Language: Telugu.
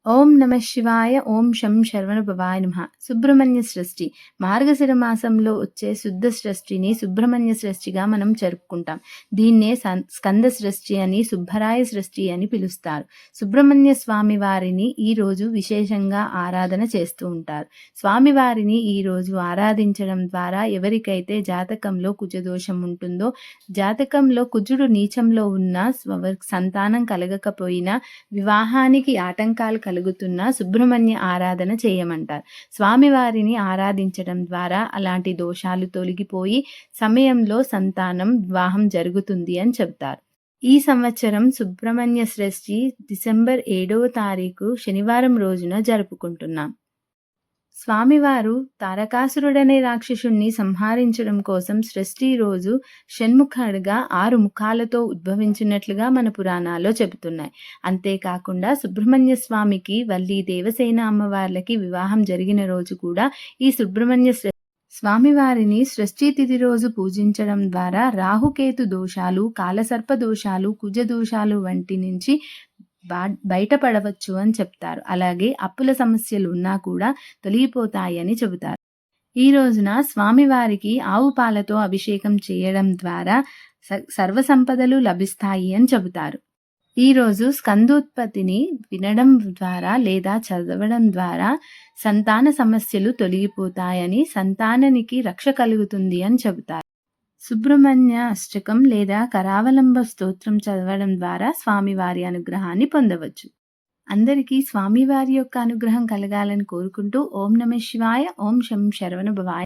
ఓం నమః శివాయ. ఓం శం శరవణభవాయ నమః. సుబ్రహ్మణ్య షష్ఠి మార్గశిర మాసంలో వచ్చే శుద్ధ షష్ఠిని సుబ్రహ్మణ్య షష్ఠిగా మనం జరుపుకుంటాం. దీన్నే స్కంద షష్ఠి అని, సుబ్బరాయ షష్ఠి అని పిలుస్తారు. సుబ్రహ్మణ్య స్వామి వారిని ఈరోజు విశేషంగా ఆరాధన చేస్తూ ఉంటారు. స్వామివారిని ఈరోజు ఆరాధించడం ద్వారా ఎవరికైతే జాతకంలో కుజదోషం ఉంటుందో, జాతకంలో కుజుడు నీచంలో ఉన్న, సంతానం కలగకపోయినా, వివాహానికి ఆటంకాలు కలుగుతున్న సుబ్రహ్మణ్య ఆరాధన చేయమంటారు. స్వామివారిని ఆరాధించడం ద్వారా అలాంటి దోషాలు తొలగిపోయి సమయంలో సంతానం, వివాహం జరుగుతుంది అని చెప్తారు. ఈ సంవత్సరం సుబ్రహ్మణ్య షష్ఠి డిసెంబర్ 7వ తారీఖు శనివారం రోజున జరుపుకుంటున్నాం. స్వామివారు తారకాసురుడనే రాక్షసుణ్ణి సంహరించడం కోసం షష్ఠి రోజు షణ్ముఖుడిగా 6 ముఖాలతో ఉద్భవించినట్లుగా మన పురాణాల్లో చెబుతున్నాయి. అంతేకాకుండా సుబ్రహ్మణ్య స్వామికి వల్లి దేవసేన అమ్మవార్లకి వివాహం జరిగిన రోజు కూడా ఈ సుబ్రహ్మణ్య స్వామివారిని షష్ఠి తిథి రోజు పూజించడం ద్వారా రాహుకేతు దోషాలు, కాలసర్ప దోషాలు, కుజ దోషాలు వంటి నుంచి బయటపడవచ్చు అని చెప్తారు. అలాగే అప్పుల సమస్యలు ఉన్నా కూడా తొలగిపోతాయని చెబుతారు. ఈ రోజున స్వామివారికి ఆవు పాలతో అభిషేకం చేయడం ద్వారా సర్వ సంపదలు లభిస్తాయి అని చెబుతారు. ఈరోజు స్కందోత్పత్తిని వినడం ద్వారా లేదా చదవడం ద్వారా సంతాన సమస్యలు తొలగిపోతాయని, సంతానానికి రక్ష కలుగుతుంది అని చెబుతారు. సుబ్రహ్మణ్య అష్టకం లేదా కరావలంబ స్తోత్రం చదవడం ద్వారా స్వామివారి అనుగ్రహాన్ని పొందవచ్చు. అందరికీ స్వామివారి యొక్క అనుగ్రహం కలగాలని కోరుకుంటూ ఓం నమః శివాయ. ఓం శం శరవణభవాయ.